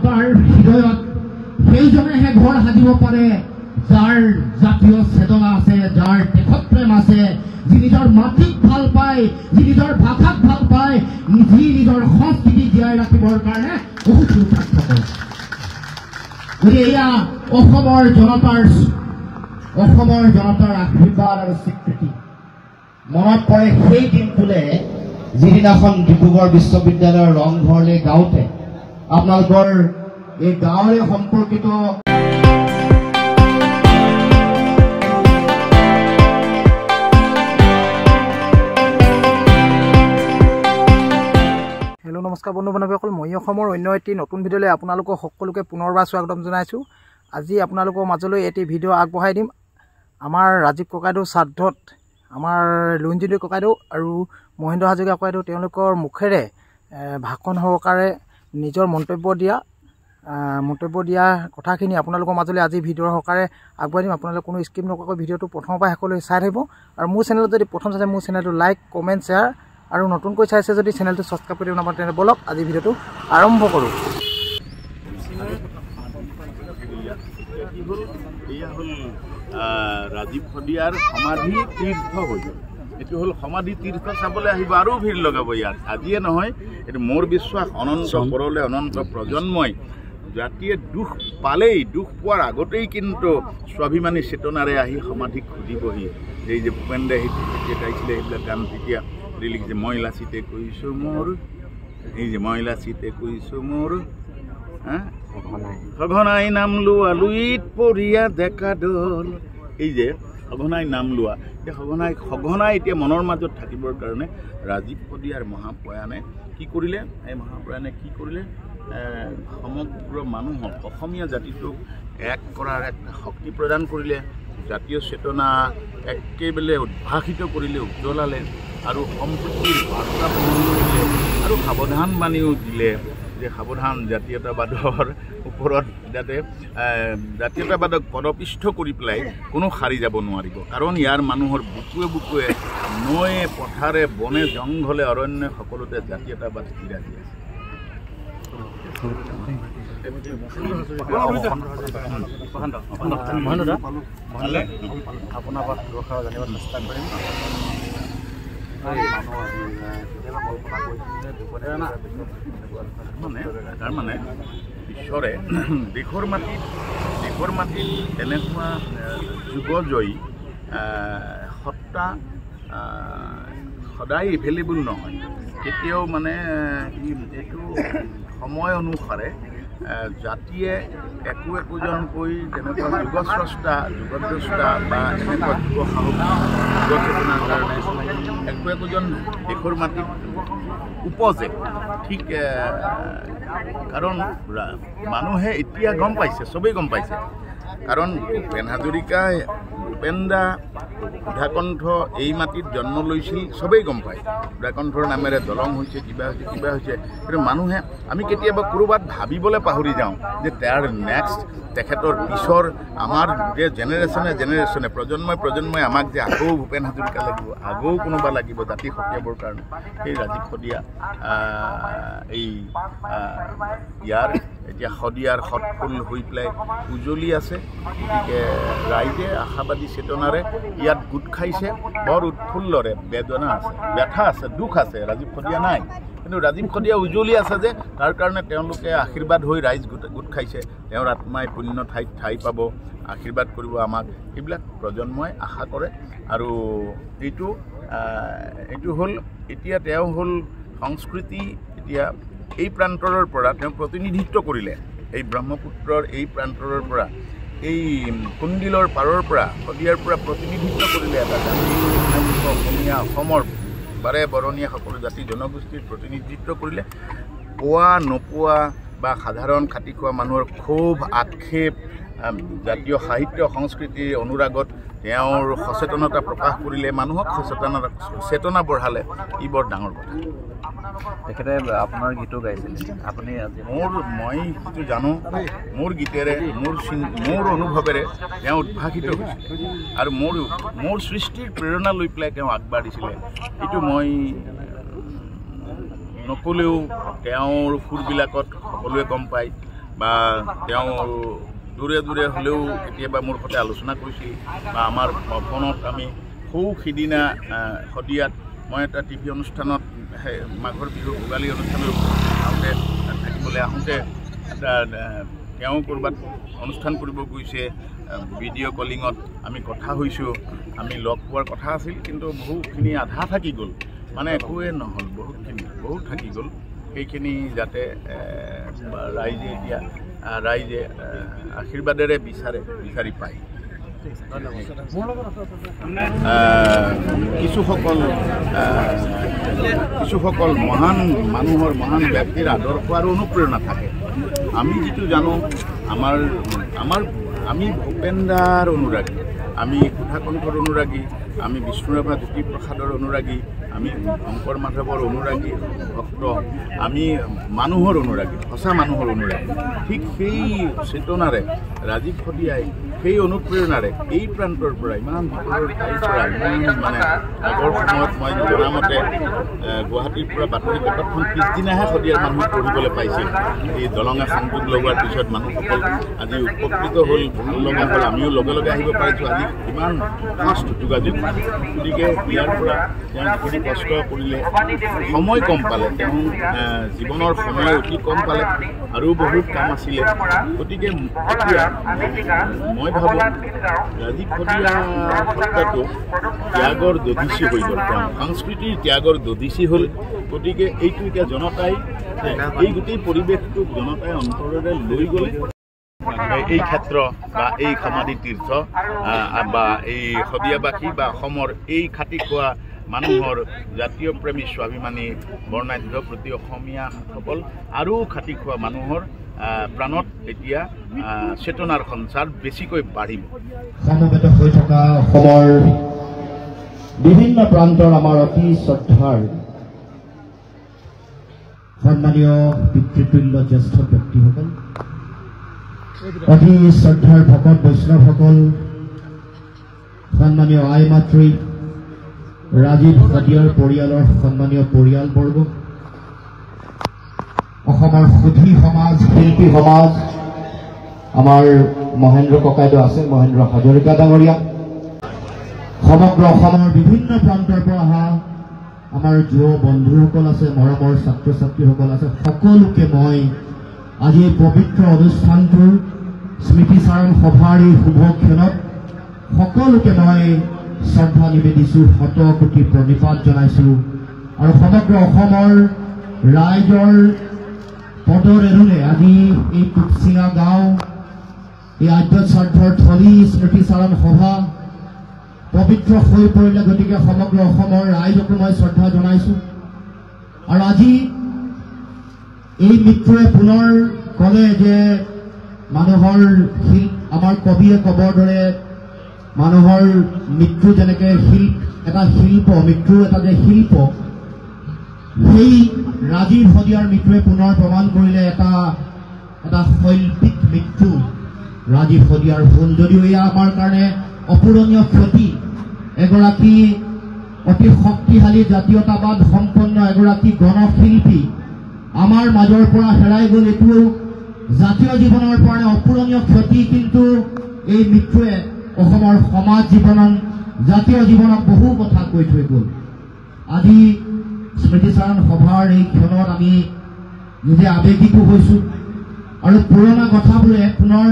জনতাৰ হৃদয়ত সেইজনেহে ঘৰ সাজিব পাৰে যাৰ জাতীয় চেতনা আছে, যাৰ দেশপ্ৰেম আছে, যি নিজৰ মাতৃক ভাল পায়, যি নিজৰ ভাষাক ভাল পায়, যি নিজৰ সংস্কৃতি জীয়াই ৰাখিবৰ কাৰণে বহুত পুৰুষাৰ্থ কৰে। গতিকে এয়া অসমৰ জনতাৰ আশীৰ্বাদ আৰু স্বীকৃতি। মনত পৰে সেই দিনটোলৈ যিদিনাখন ডিব্ৰুগড় বিশ্ববিদ্যালয়ৰ ৰংঘৰলৈ গাঁৱতে আপোনালোকৰ এই গাঁৱৰে সম্পৰ্কিত হেল্ল' নমস্কাৰ বন্ধু বান্ধৱীসকল, মই অসমৰ অন্য এটি নতুন ভিডিঅ'লৈ আপোনালোকক সকলোকে পুনৰবাৰ স্বাগতম জনাইছোঁ। আজি আপোনালোকৰ মাজলৈ এটি ভিডিঅ' আগবঢ়াই দিম। আমাৰ ৰাজীৱ ককাইদেউ শ্ৰাদ্ধত আমাৰ লুঞ্জিদৈ ককাইদেউ আৰু মহেন্দ্ৰ হাজৰিকা ককাইদেউ তেওঁলোকৰ মুখেৰে ভাষণ সহকাৰে নিজৰ মন্তব্য দিয়া কথাখিনি আপোনালোকৰ মাজলৈ আজি ভিডিঅ'ৰ সহকাৰে আগবঢ়াই দিম। আপোনালোকে কোনো স্কিপ নকৰাকৈ ভিডিঅ'টো প্ৰথমৰ পৰা শেষলৈ চাই থাকিব। আৰু মোৰ চেনেলত যদি প্ৰথম চাইছে মোৰ চেনেলটো লাইক, কমেণ্ট, শ্বেয়াৰ আৰু নতুনকৈ চাইছে যদি চেনেলটো ছাবস্ক্ৰাইব কৰি দিব নাপায় তেনে বলক আজি ভিডিঅ'টো আৰম্ভ কৰোঁ। এয়া হ'ল ৰাজীৱ শদিয়াৰ সমাধি তীৰ্থ হৈ গ'ল। এইটো হ'ল সমাধি তীৰ্থ চাবলৈ আহিব আৰু ভিৰ লগাব ইয়াত। আজিয়ে নহয়, এইটো মোৰ বিশ্বাস অনন্ত পৰলৈ অনন্ত প্ৰজন্মই জাতিয়ে দুখ পালেই, দুখ পোৱাৰ আগতেই কিন্তু স্বাভিমানী চেতনাৰে আহি সমাধিক খুজিবহি। এই যে ভূপেন দাই যেতিয়া গাইছিলে সেইবিলাক গান তেতিয়া লিখিছে, মই লাচিতে কৈছোঁ মোৰ, এই যে মই লাচিতে কৈছোঁ মোৰ, সঘনাই নাম লোৱা লুইত পৰিয়া ডেকা দল, এই যে সঘনাই নাম লোৱা, সঘনাই এতিয়া মনৰ মাজত থাকিবৰ কাৰণে ৰাজীৱ শদিয়াৰ মহাপ্ৰয়াণে কি কৰিলে? এই মহাপ্ৰয়াণে কি কৰিলে? সমগ্ৰ মানুহক, অসমীয়া জাতিটোক এক কৰাৰ এক শক্তি প্ৰদান কৰিলে, জাতীয় চেতনা একেবাৰে উদ্ভাসিত কৰিলে, উজ্বলালে আৰু সম্প্ৰীতিৰ বাৰ্তা বহন কৰিলে আৰু সাৱধান বাণীও দিলে যে সাৱধান, জাতীয়তাবাদৰ ওপৰত যাতে জাতীয়তাবাদক পদপিষ্ঠ কৰি পেলাই কোনো সাৰি যাব নোৱাৰিব। কাৰণ ইয়াৰ মানুহৰ বুকুৱে বুকুৱে, নৈয়ে পথাৰে বনে জংঘলে অৰণ্য সকলোতে জাতীয়তাবাদ বিৰাজি আছে। আপোনাৰ পৰা দুআষাৰ জানিব চেষ্টা কৰিম। তাৰমানে ঈশ্বৰে দেশৰ মাটিত তেনেকুৱা যুগজয়ী সত্তা সদায় এভেইলেবল নহয়। কেতিয়াও মানে এইটো সময় অনুসাৰে জাতিয়ে একোজনকৈ তেনেকুৱা যুগদ্ৰষ্টা বা এনেকুৱা যুৱ সাহস যুৱ চেতনাৰ কাৰণে একোজন দেশৰ মাটিত উপজে। ঠিক কাৰণ মানুহে এতিয়া গম পাইছে, চবেই গম পাইছে। কাৰণ ভূপেন হাজৰিকা, ভূপেন দা, সুধাকণ্ঠ এই মাটিত জন্ম লৈছিল, চবেই গম পায়। সুধাকণ্ঠৰ নামেৰে দলং হৈছে, কিবা হৈছে। কিন্তু মানুহে, আমি কেতিয়াবা ক'ৰবাত ভাবিবলৈ পাহৰি যাওঁ যে তাৰ নেক্সট, তেখেতৰ পিছৰ আমাৰ যে জেনেৰেশ্যনে প্ৰজন্মই আমাক যে আকৌ ভূপেন হাজৰিকা লাগিব, আকৌ কোনোবা লাগিব জাতি সকিয়াবৰ কাৰণে। সেই ৰাজীৱ শদিয়া এই ইয়াৰ এতিয়া শদিয়াৰ সৎফুল হৈ পেলাই উজলি আছে। গতিকে ৰাইজে আশাবাদী চেতনাৰে ইয়াত গোট খাইছে, বৰ উৎফুল্লৰে। বেদনা আছে, ব্যথা আছে, দুখ আছে, ৰাজীৱ শদিয়া নাই। কিন্তু ৰাজীৱ শদিয়া উজলি আছে যে তাৰ কাৰণে তেওঁলোকে আশীৰ্বাদ হৈ ৰাইজ গোট খাইছে। তেওঁৰ আত্মাই পুণ্য ঠাইত ঠাই পাব, আশীৰ্বাদ কৰিব আমাক, এইবিলাক প্ৰজন্মই আশা কৰে। আৰু এইটো হ'ল এতিয়া তেওঁ হ'ল সংস্কৃতি। এতিয়া এই প্ৰান্তৰৰ পৰা তেওঁ প্ৰতিনিধিত্ব কৰিলে, এই ব্ৰহ্মপুত্ৰৰ এই প্ৰান্তৰৰ পৰা, এই কুণ্ডিলৰ পাৰৰ পৰা, শদিয়াৰ পৰা প্ৰতিনিধিত্ব কৰিলে এটা জাতি, অসমীয়া, অসমৰ বাৰে বৰণীয়া সকলো জাতি জনগোষ্ঠীৰ প্ৰতিনিধিত্ব কৰিলে। পোৱা নোপোৱা বা সাধাৰণ খাটি খোৱা মানুহৰ ক্ষোভ, আক্ষেপ, জাতীয় সাহিত্য সংস্কৃতিৰ অনুৰাগত তেওঁৰ সচেতনতা প্ৰকাশ কৰিলে, মানুহক চেতনা বঢ়ালে। ই বৰ ডাঙৰ কথা। তেখেতে আপোনাৰ গীতো গাইছিল, আপুনি মই যিটো জানো, মোৰ গীতেৰে, মোৰ অনুভৱেৰে তেওঁ উদ্ভাসিত হৈছিল আৰু মোৰ সৃষ্টিৰ প্ৰেৰণা লৈ পেলাই তেওঁ আগবাঢ়িছিলে। এইটো মই নক'লেও তেওঁৰ সুৰবিলাকত সকলোৱে গম পায়। বা তেওঁ দূৰে দূৰে হ'লেও কেতিয়াবা মোৰ সৈতে আলোচনা কৰিছিল বা আমাৰ ফোনত আমি সিদিনা শদিয়াত মই এটা টিভি অনুষ্ঠানত মাঘৰ বিহু ভোগালী অনুষ্ঠানত আহোঁতে থাকিবলৈ আহোঁতে তেওঁ ক'ৰবাত অনুষ্ঠান কৰিব গৈছে ভিডিঅ' কলিঙত আমি কথা হৈছোঁ আমি লগ পোৱাৰ কথা আছিল কিন্তু বহুখিনি আধা থাকি গ'ল মানে একোৱে নহ'ল বহুত থাকি গ'ল সেইখিনি যাতে ৰাইজে এতিয়া ৰাইজে আশীৰ্বাদেৰে বিচাৰি পায় কিছুসকল মহান মানুহৰ মহান ব্যক্তিৰ আদৰ্শ আৰু অনুপ্ৰেৰণা থাকে আমি যিটো জানো আমি ভূপেন্দাৰ অনুৰাগী আমি সুধাকণ্ঠৰ অনুৰাগী আমি বিষ্ণুৰাভা জ্যোতিপ্ৰসাদৰ অনুৰাগী আমি শংকৰ মাধৱৰ অনুৰাগী ভক্ত আমি মানুহৰ অনুৰাগী সঁচা মানুহৰ অনুৰাগী ঠিক সেই চেতনাৰে ৰাজীৱ শদিয়াই সেই অনুপ্ৰেৰণাৰে এই প্ৰান্তৰ পৰা ইমান ভিতৰৰ ঠাইৰ পৰা ইমান মানে আগৰ সময়ত মই জনামতে গুৱাহাটীৰ পৰা বাতৰি কাকতখন পিছদিনাহে শদিয়াৰ মানুহ পঢ়িবলৈ পাইছিল এই দলঙে সংযোগ লগোৱাৰ পিছত মানুহসকল আজি উপকৃত হ'ল ভাল লগা হ'ল আমিও লগে লগে আহিব পাৰিছোঁ আজি ইমান ফাষ্ট যোগাযোগ গতিকে ইয়াৰ পৰা তেওঁ যিখিনি কষ্ট কৰিলে সময় কম পালে তেওঁ জীৱনৰ সময় অতি কম পালে আৰু বহুত কাম আছিলে গতিকে এতিয়া মই ভাবোঁ ৰাজীৱ শদিয়া সত্তাটো ত্যাগৰ দধিচি হৈ গ'ল তেওঁ সংস্কৃতিৰ ত্যাগৰ দধিচি হ'ল গতিকে এইটো এতিয়া জনতাই এই গোটেই পৰিৱেশটোক জনতাই অন্তৰেৰে লৈ গ'লে এই ক্ষেত্ৰ বা এই সমাধি তীৰ্থ বা এই শদিয়াবাসী বা অসমৰ এই খাটি খোৱা মানুহৰ জাতীয় প্ৰেমী স্বাভিমানী বৰ্ণাঢ্য প্ৰতি অসমীয়াসকল আৰু খাটি খোৱা মানুহৰ প্ৰাণত এতিয়া চেতনাৰ সঞ্চাৰ বেছিকৈ বাঢ়িব সমবেত হৈ থকা অসমৰ বিভিন্ন প্ৰান্তৰ আমাৰ অতি শ্ৰদ্ধাৰ সন্মানীয় পিতৃতুল্য জ্যেষ্ঠ ব্যক্তিসকল অতি শ্ৰদ্ধাৰ ভকত বৈষ্ণৱসকল সন্মানীয় আই মাতৃ ৰাজীৱ শদিয়াৰ পৰিয়ালৰ সন্মানীয় পৰিয়ালবৰ্গ অসমৰ সুধী সমাজ শিল্পী সমাজ আমাৰ মহেন্দ্ৰ ককাইদেউ আছে মহেন্দ্ৰ হাজৰিকা ডাঙৰীয়া সমগ্ৰ অসমৰ বিভিন্ন প্ৰান্তৰ পৰা অহা আমাৰ যুৱ বন্ধুসকল আছে মৰমৰ ছাত্ৰ ছাত্ৰীসকল আছে সকলোকে মই আজি এই পবিত্ৰ অনুষ্ঠানটোৰ স্মৃতিচাৰণ সভাৰ এই শুভ ক্ষণত সকলোকে মই শ্ৰদ্ধা নিবেদিছোঁ শত কোটি প্ৰণিপাত জনাইছোঁ আৰু সমগ্ৰ অসমৰ ৰাইজৰ পদৰেণুৰে আজি এই টুপচিঙা গাঁও এই আদ্য শ্ৰাদ্ধৰ থলী স্মৃতিচাৰণ সভা পবিত্ৰ হৈ পৰিলে গতিকে সমগ্ৰ অসমৰ ৰাইজকো মই শ্ৰদ্ধা জনাইছোঁ আৰু আজি এই মৃত্যুৱে পুনৰ ক'লে যে মানুহৰ আমাৰ কবিয়ে ক'বৰ দৰে মানুহৰ মৃত্যু যেনেকৈ এটা শিল্প মৃত্যুৰ এটা যে শিল্প সেই ৰাজীৱ শদিয়াৰ মৃত্যুৱে পুনৰ প্ৰমাণ কৰিলে এটা শৈল্পিক মৃত্যু ৰাজীৱ শদিয়াৰ হ'ল যদিও এয়া আমাৰ কাৰণে অপূৰণীয় ক্ষতি এগৰাকী অতি শক্তিশালী জাতীয়তাবাদ সম্পন্ন এগৰাকী গণশিল্পী আমাৰ মাজৰ পৰা হেৰাই গ'ল এইটো জাতীয় জীৱনৰ কাৰণে অপূৰণীয় ক্ষতি কিন্তু এই মৃত্যুৱে অসমৰ সমাজ জীৱনত জাতীয় জীৱনত বহু কথা কৈ থৈ গ'ল আজি স্মৃতিচাৰণ সভাৰ এই ক্ষণত আমি নিজে আৱেগিকো হৈছোঁ আৰু পুৰণা কথাবোৰে পুনৰ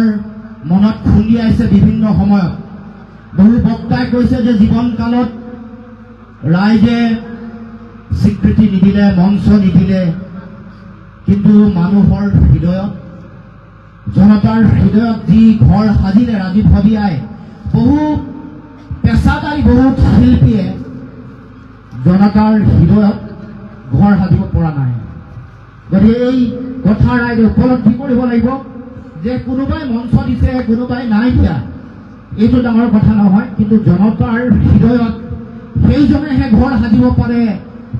মনত খুন্দিয়াইছে বিভিন্ন সময়ত বহু বক্তাই কৈছে যে জীৱনকালত ৰাইজে স্বীকৃতি নিদিলে মঞ্চ নিদিলে কিন্তু মানুহৰ হৃদয়ত জনতাৰ হৃদয়ত যি ঘৰ সাজিলে ৰাজীৱ শদিয়াই বহু পেছাদাৰী বহুত শিল্পীয়ে জনতাৰ হৃদয়ত ঘৰ সাজিব পৰা নাই গতিকে এই কথা ৰাইজে উপলব্ধি কৰিব লাগিব যে কোনোবাই মঞ্চ দিছে কোনোবাই নাই দিয়া এইটো ডাঙৰ কথা নহয় কিন্তু জনতাৰ হৃদয়ত সেইজনেহে ঘৰ সাজিব পাৰে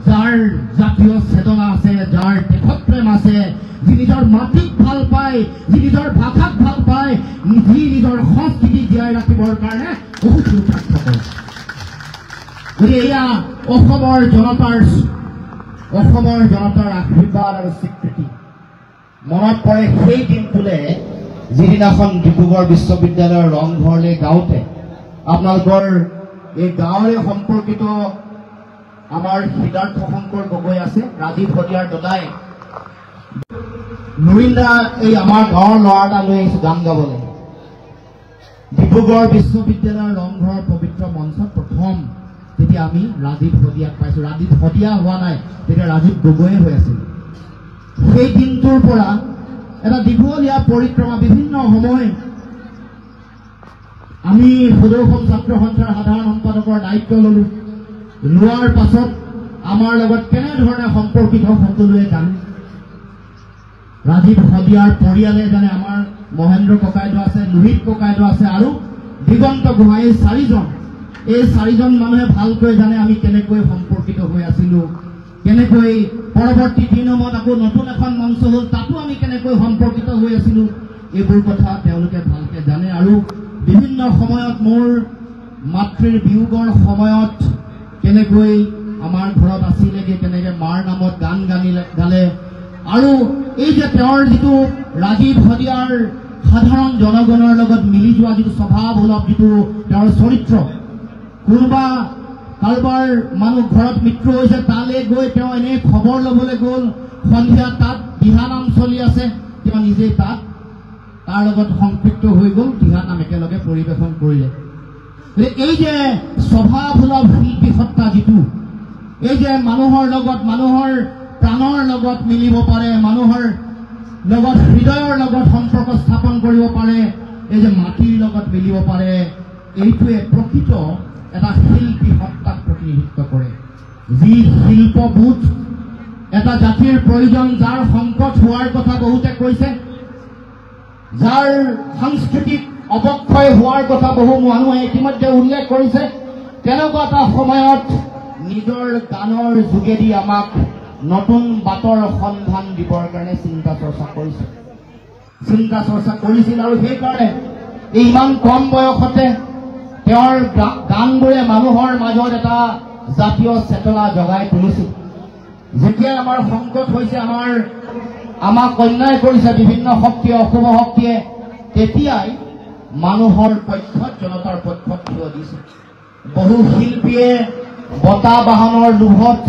যাৰ জাতীয় চেতনা আছে যাৰ দেশপ্ৰেম আছে যি নিজৰ মাটিক ভাল পায় যি নিজৰ ভাষাক ভাল পায় যি নিজৰ সংস্কৃতি জীয়াই ৰাখিবৰ কাৰণে বহুত পুৰুষাৰ্থ কৰে গতিকে এয়া অসমৰ জনতাৰ আশীৰ্বাদ আৰু স্বীকৃতি মনত পৰে সেই দিনটোলৈ যিদিনাখন ডিব্ৰুগড় বিশ্ববিদ্যালয়ৰ ৰংঘৰলৈ গাঁৱতে আপোনালোকৰ এই গাঁৱৰে সম্পৰ্কিত আমাৰ সিদ্ধাৰ্থ শংকৰ গগৈ আছে, ৰাজীৱ শদিয়াৰ দাদাই নুৰিন্দা এই আমাৰ গাঁৱৰ ল'ৰা এটা লৈ আহিছো গান গাবলৈ। ডিব্ৰুগড় বিশ্ববিদ্যালয়ৰ ৰংঘৰৰ পবিত্ৰ মঞ্চত প্ৰথম তেতিয়া আমি ৰাজীৱ শদিয়াক পাইছো। ৰাজীৱ শদিয়া হোৱা নাই, তেতিয়া ৰাজীৱ গগৈয়ে হৈ আছিল। সেই দিনটোৰ পৰা এটা দীঘলীয়া পৰিক্ৰমা, বিভিন্ন সময় আমি সুদৰ্শন ছাত্ৰ সন্থাৰ সাধাৰণ সম্পাদকৰ দায়িত্ব ললো। লোৱাৰ পাছত আমাৰ লগত কেনেধৰণে সম্পৰ্কিত সকলোৱে জানে। ৰাজীৱ শদিয়াৰ পৰিয়ালে জানে, আমাৰ মহেন্দ্ৰ ককাইদেউ আছে, লোহিত ককাইদেউ আছে আৰু দিগন্ত গোহাঁই, এই চাৰিজন। এই চাৰিজন মানুহে ভালকৈ জানে আমি কেনেকৈ সম্পৰ্কিত হৈ আছিলো, কেনেকৈ পৰৱৰ্তী দিনত আকৌ নতুন এখন মঞ্চ হ'ল, তাতো আমি কেনেকৈ সম্পৰ্কিত হৈ আছিলো। এইবোৰ কথা তেওঁলোকে ভালকে জানে। আৰু বিভিন্ন সময়ত মোৰ মাতৃৰ বিয়োগৰ সময়ত কেনেকৈ আমাৰ ঘৰত আছিলেগে, কেনেকৈ মাৰ নামত গান গালে। আৰু এই যে তেওঁৰ যিটো ৰাজীৱ শদিয়াৰ সাধাৰণ জনগণৰ লগত মিলি যোৱা যিটো স্বভাৱসুলভ যিটো তেওঁৰ চৰিত্ৰ, কোনোবা কাৰোবাৰ মানুহ ঘৰত মৃত্যু হৈছে, তালৈ গৈ তেওঁ এনেই খবৰ ল'বলৈ গ'ল, সন্ধিয়া তাত দিহানাম চলি আছে, তেওঁ নিজেই তাত তাৰ লগত সংপৃক্ত হৈ গ'ল, দিহানাম একেলগে পৰিৱেশন কৰিলে। এই যে স্বভাৱসুলভ শিল্পী সত্তা যিটো, এই যে মানুহৰ লগত, মানুহৰ প্ৰাণৰ লগত মিলিব পাৰে, মানুহৰ লগত হৃদয়ৰ লগত সম্পৰ্ক স্থাপন কৰিব পাৰে, এই যে মাটিৰ লগত মিলিব পাৰে, এইটোৱে প্ৰকৃত এটা শিল্পী সত্তাক প্ৰতিনিধিত্ব কৰে। যি শিল্পবোধ এটা জাতিৰ প্ৰয়োজন, যাৰ সংকট হোৱাৰ কথা বহুতে কৈছে, যাৰ সাংস্কৃতিক অৱক্ষয় হোৱাৰ কথা বহু মানুহে ইতিমধ্যে উল্লেখ কৰিছে, তেনেকুৱা এটা সময়ত নিজৰ গানৰ যোগেদি আমাক নতুন বাটৰ সন্ধান দিবৰ কাৰণে চিন্তা চৰ্চা কৰিছিল। আৰু সেইকাৰণে ইমান কম বয়সতে তেওঁৰ গানবোৰে মানুহৰ মাজত এটা জাতীয় চেতনা জগাই তুলিছিল। যেতিয়াই আমাৰ সংকট হৈছে, আমাক অন্যায় কৰিছে বিভিন্ন শক্তিয়ে, অশুভ শক্তিয়ে, তেতিয়াই মানুহৰ পক্ষত, জনতাৰ পক্ষত থিয় দিছে। বহু শিল্পীয়ে বঁটা বাহনৰ লোভত,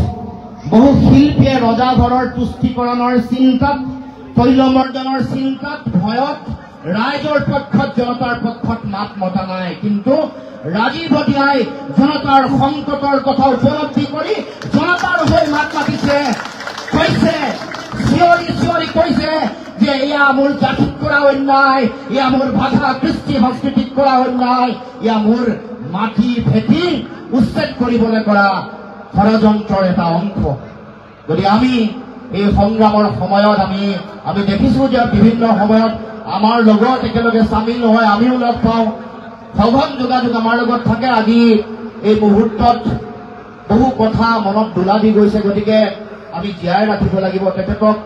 বহু শিল্পীয়ে ৰজাঘৰৰ তুষ্টিকৰণৰ চিন্তাত, তৈলমৰ্দনৰ চিন্তাত, ভয়ত ৰাইজৰ পক্ষত, জনতাৰ পক্ষত মাত মতা নাই। কিন্তু ৰাজীৱ শদিয়াই জনতাৰ সংকটৰ কথা উপলব্ধি কৰি জনতাৰ হৈ মাত মাতিছে, কৈছে, চিঞৰি চিঞৰি কৈছে যে এয়া মোৰ জাতিত কৰা অন্যায়, এয়া মোৰ ভাষা কৃষ্টি সংস্কৃতিত কৰা অন্যায়, এয়া মোৰ মাটি ভেটি উচ্ছেদ কৰিবলৈ কৰা ষড়যন্ত্ৰৰ এটা অংশ। গতিকে আমি এই সংগ্ৰামৰ সময়ত আমি দেখিছো যে বিভিন্ন সময়ত আমাৰ লগত একেলগে চামিল নহয়, আমিও লগ পাওঁ, সঘন যোগাযোগ আমাৰ লগত থাকে। আজি এই মুহূৰ্তত বহু কথা মনত দোলা দি গৈছে। গতিকে আমি জীয়াই ৰাখিব লাগিব তেখেতক,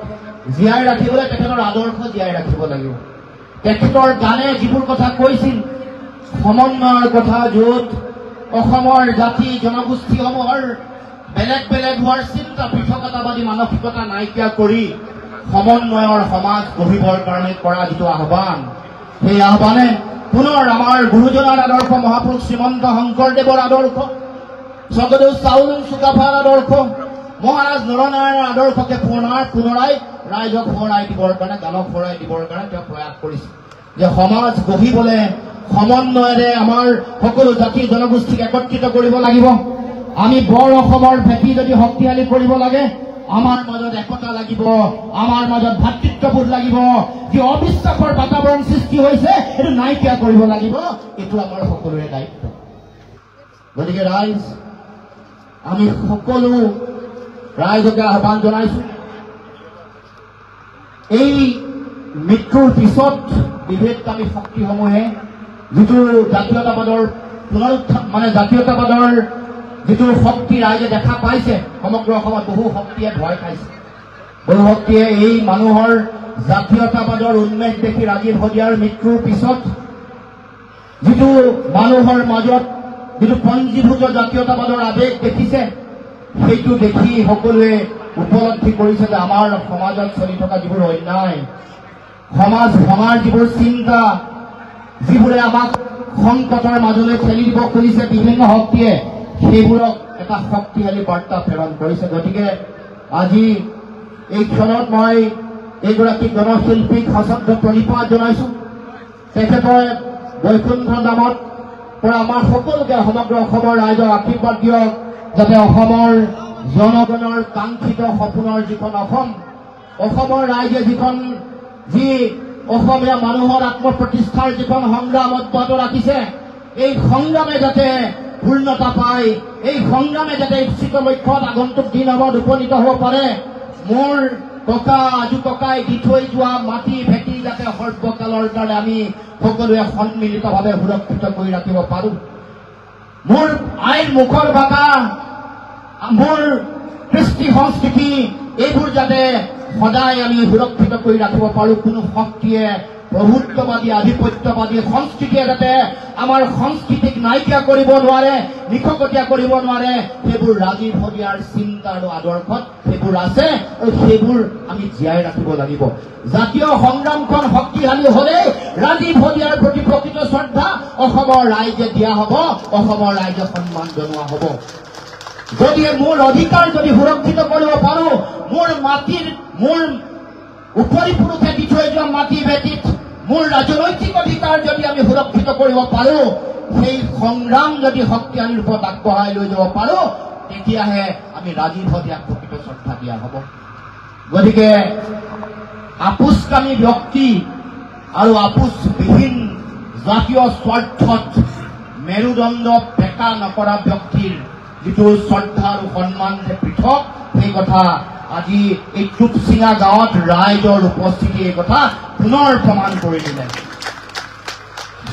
জীয়াই ৰাখিবলৈ তেখেতৰ আদৰ্শ জীয়াই ৰাখিব লাগিব। তেখেতৰ গানে যিবোৰ কথা কৈছিল, সমন্বয়ৰ কথা, য'ত অসমৰ জাতি জনগোষ্ঠীসমূহৰ বেলেগ বেলেগ হোৱাৰ চিন্তা, পৃথকতাবাদী মানসিকতা নাইকিয়া কৰি সমন্বয়ৰ সমাজ গঢ়িবৰ কাৰণে কৰা যিটো আহ্বান, সেই আহ্বানে পুনৰ আমাৰ গুৰুজনাৰ আদৰ্শ, মহাপুৰুষ শ্ৰীমন্ত শংকৰদেৱৰ আদৰ্শ, স্বৰ্গদেউ চাউলুং চুকাফাৰ আদৰ্শ, মহাৰাজ নৰনাৰায়ণৰ আদৰ্শকে পুনৰাই ৰাইজক সোঁৱৰাই দিবৰ কাৰণে, গানক সোঁৱৰাই দিবৰ কাৰণে তেওঁ প্ৰয়াস কৰিছে যে সমাজ গঢ়িবলৈ সমন্বয়েৰে আমাৰ সকলো জাতি জনগোষ্ঠীক একত্ৰিত কৰিব লাগিব। আমি বৰ অসমৰ ভেটি যদি শক্তিশালী কৰিব লাগে, আমাৰ মাজত একতা লাগিব, আমাৰ মাজত ভাতৃত্ববোধ লাগিব। যি অবিশ্বাসৰ বাতাবৰণ সৃষ্টি হৈছে, এইটো নাইকিয়া কৰিব লাগিব। এইটো আমাৰ সকলোৰে দায়িত্ব। গতিকে ৰাইজ, আমি সকলো ৰাইজকে আহ্বান জনাইছো, এই মৃত্যুৰ পিছত বিভেদকামী শক্তিসমূহে যিটো জাতীয়তাবাদৰ পুনৰুত্থান, জাতীয়তাবাদৰ যিটো শক্তি ৰাইজে দেখা পাইছে, সমগ্ৰ অসমত বহু শক্তিয়ে ভয় খাইছে। বহু শক্তিয়ে এই মানুহৰ জাতীয়তাবাদৰ উন্মেষ দেখি ৰাজীৱ শদিয়াৰ মৃত্যুৰ পিছত যিটো মানুহৰ মাজত যিটো পঞ্জীভূত জাতীয়তাবাদৰ আৱেগ দেখিছে, সেইটো দেখি সকলোৱে উপলব্ধি কৰিছে যে আমাৰ সমাজত চলি থকা যিবোৰ অন্যায়, সমাজ ভঙাৰ যিবোৰ চিন্তা, যিবোৰে আমাক সংকটৰ মাজলৈ ঠেলি দিব খুজিছে বিভিন্ন শক্তিয়ে, সেইবোৰক এটা শক্তিশালী বাৰ্তা প্ৰেৰণ কৰিছে। গতিকে আজি এই ক্ষণত মই এইগৰাকী গণশিল্পীক সশ্ৰদ্ধ প্ৰণিপাত জনাইছো। তেখেতৰ বৈকুণ্ঠ ধামত পৰা আমাৰ সকলোকে সমগ্ৰ অসমৰ ৰাইজক আশীৰ্বাদ দিয়ক, যাতে অসমৰ জনগণৰ কাংক্ষিত সপোনৰ যিখন অসমৰ ৰাইজে যি অসমীয়া মানুহৰ আত্মপ্ৰতিষ্ঠাৰ যিখন সংগ্ৰাম অব্যাহত ৰাখিছে, এই সংগ্ৰামে যাতে পূৰ্ণতা পায়, এই সংগ্ৰামে যাতে ইচ্ছিত লক্ষ্যত আগন্তুক দিনত উপনীত হ'ব পাৰে। মোৰ ককা আজু ককাই দি থৈ যোৱা মাটি ভেটি যাতে সৰ্বকালৰ কাৰণে আমি সকলোৱে সন্মিলিতভাৱে সুৰক্ষিত কৰি ৰাখিব পাৰোঁ। মোৰ আইৰ মুখৰ ভাষা, মোৰ কৃষ্টি সংস্কৃতি, এইবোৰ যাতে সদায় আমি সুৰক্ষিত কৰি ৰাখিব পাৰোঁ। কোনো শক্তিয়ে, প্ৰভুত্ববাদী আধিপত্যবাদী সংস্কৃতিয়ে যাতে আমাৰ সংস্কৃতিক নাইকিয়া কৰিব নোৱাৰে, নিশকতীয়া কৰিব নোৱাৰে। সেইবোৰ ৰাজীৱ হদিয়াৰ চিন্তা আৰু আদৰ্শত সেইবোৰ আছে আৰু সেইবোৰ আমি জীয়াই ৰাখিব লাগিব। জাতীয় সংগ্ৰামখন শক্তিশালী হলে ৰাজীৱ হদিয়াৰ প্ৰতি প্ৰকৃত শ্ৰদ্ধা অসমৰ ৰাইজে দিয়া হ'ব, অসমৰ ৰাইজে সন্মান জনোৱা হ'ব। যদি মোৰ অধিকাৰ যদি সুৰক্ষিত কৰিব পাৰো, মোৰ মাটিৰ, মোৰ উপৰি পুৰুষে দি থৈ যোৱা মাটি ভেটিত মোৰ ৰাজনৈতিক অধিকাৰ যদি আমি সুৰক্ষিত কৰিব পাৰো, সেই সংগ্ৰাম যদি শক্তিশালী ৰূপত আগবঢ়াই লৈ যাব পাৰো, তেতিয়াহে আমি ৰাজীৱ হদিয়াক প্ৰকৃত শ্ৰদ্ধা দিয়া হ'ব। গতিকে আপোচকামী ব্যক্তি আৰু আপোচবিহীন জাতীয় স্বাৰ্থত মেৰুদণ্ড বেকা নকৰা ব্যক্তিৰ যিটো শ্ৰদ্ধা আৰু সন্মান যে পৃথক, সেই কথা আজি এই টুপচিঙা গাঁৱত ৰাইজৰ উপস্থিতি এই কথা পুনৰ প্ৰমাণ কৰি দিলে।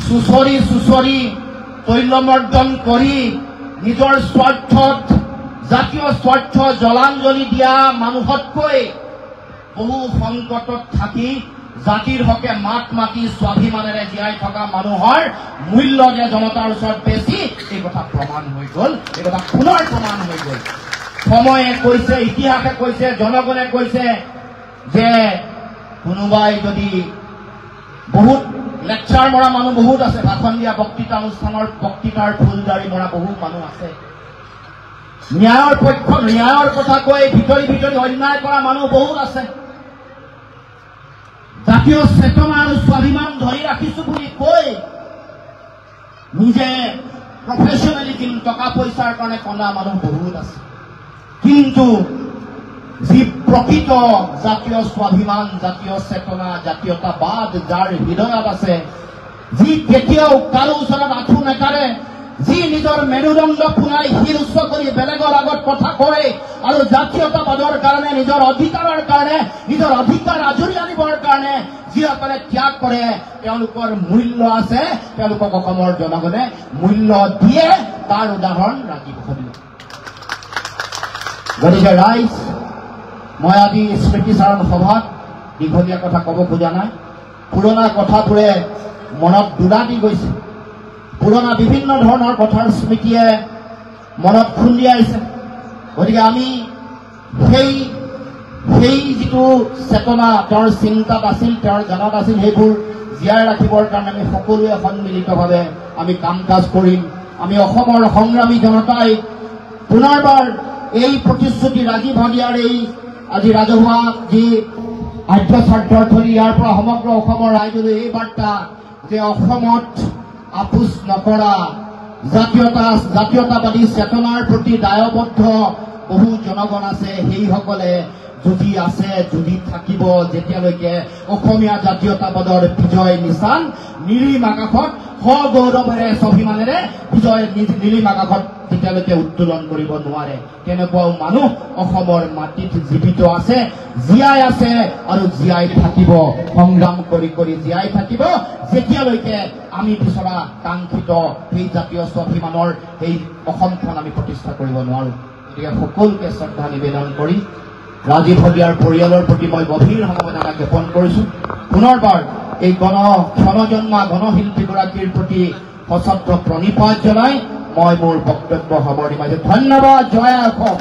চুচৰি তৈলমৰ্দন কৰি নিজৰ স্বাৰ্থত, জাতীয় স্বাৰ্থ জলাঞ্জলি দিয়া মানুহতকৈ বহু সংকটত থাকি জাতিৰ হকে মাত মাতি স্বাভিমানেৰে জীয়াই থকা মানুহৰ মূল্য যে জনতাৰ ওচৰত বেছি, এই কথা প্ৰমাণ হৈ গ'ল, এই কথা পুনৰ প্ৰমাণ হৈ গ'ল। সময়ে কৈছে, ইতিহাসে কৈছে, জনগণে কৈছে যে কোনোবাই যদি বহুত লেকচাৰ মৰা মানুহ বহুত আছে, ভাষণ দিয়া বক্তৃতা অনুষ্ঠানৰ বক্তৃতাৰ ফুলদাৰি মৰা বহু মানুহ আছে, ন্যায়ৰ পক্ষত ন্যায়ৰ কথা কৈ ভিতৰি অন্যায় কৰা মানুহ বহুত আছে। জাতীয় চেতনা আৰু স্বাভিমান ধৰি ৰাখিছো বুলি কৈ নিজে প্ৰফেচনেলি কিন্তু টকা পইচাৰ কাৰণে কন্দা মানুহ বহুত আছে। কিন্তু যি প্ৰকৃত জাতীয় স্বাভিমান, জাতীয় চেতনা, জাতীয়তাবাদ যাৰ হৃদয়ত আছে, যি কেতিয়াও কাৰো ওচৰত আঁঠু নেকাৰে, যি নিজৰ মেৰুদণ্ড পুনাই শিৰ উচ্চ কৰি বেলেগৰ আগত কথা কয় আৰু জাতীয়তাবাদৰ কাৰণে, নিজৰ অধিকাৰৰ কাৰণে, নিজৰ অধিকাৰ আজৰি আনিবৰ কাৰণে যিসকলে ত্যাগ কৰে, তেওঁলোকৰ মূল্য আছে, তেওঁলোকক অসমৰ জনগণে মূল্য দিয়ে। তাৰ উদাহৰণ ৰাজীৱ হদিয়া। গতিকে ৰাইজ, মই আজি স্মৃতিচাৰণ সভাত দীঘলীয়া কথা ক'ব খোজা নাই। পুৰণা কথাবোৰে মনত দুৰা দি গৈছে, পুৰণা বিভিন্ন ধৰণৰ কথাৰ স্মৃতিয়ে মনত খুন্দিয়াইছে। গতিকে আমি সেই যিটো চেতনা তেওঁৰ চিন্তাত আছিল, তেওঁৰ গানত আছিল, সেইবোৰ জীয়াই ৰাখিবৰ কাৰণে আমি সকলোৱে সন্মিলিতভাৱে আমি কাম কাজ কৰিম। আমি অসমৰ সংগ্ৰামী জনতাই পুনৰবাৰ এই প্ৰতিশ্ৰুতি, ৰাজীৱ হদিয়াৰ এই আজি ৰাজহুৱা যি আৰ্য স্বাৰ্থৰ থলী, ইয়াৰ পৰা সমগ্ৰ অসমৰ ৰাইজলৈ এই বাৰ্তা যে অসমত আপোচ নকৰা, জাতীয়তাবাদী চেতনাৰ প্ৰতি দায়বদ্ধ বহু জনগণ আছে। সেইসকলে যদি আছে, যদি থাকিব, যেতিয়ালৈকে অসমীয়া জাতীয়তাবাদৰ বিজয় নিশান নীলিম আকাশত সগৌৰৱেৰে স্বাভিমানেৰে বিজয় নীলিম আকাশত যেতিয়ালৈকে উত্তোলন কৰিব নোৱাৰে, তেনেকুৱাও মানুহ অসমৰ মাটিত জীৱিত আছে, জীয়াই আছে আৰু জীয়াই থাকিব, সংগ্ৰাম কৰি কৰি জীয়াই থাকিব, যেতিয়ালৈকে আমি বিচৰা কাংক্ষিত সেই জাতীয় স্বাভিমানৰ সেই অসমখন আমি প্ৰতিষ্ঠা কৰিব নোৱাৰো। গতিকে সকলোকে শ্ৰদ্ধা নিবেদন কৰি ৰাজীৱ হদিয়াৰ পৰিয়ালৰ প্ৰতি মই গভীৰ সমবেদনা জ্ঞাপন কৰিছো। পুনৰবাৰ এই ক্ষণজন্মা গণশিল্পীগৰাকীৰ প্ৰতি সশ্ৰদ্ধ প্ৰণিপাত জনাই মই মোৰ বক্তব্য সামৰণি মাৰিছো। ধন্যবাদ। জয় অসম।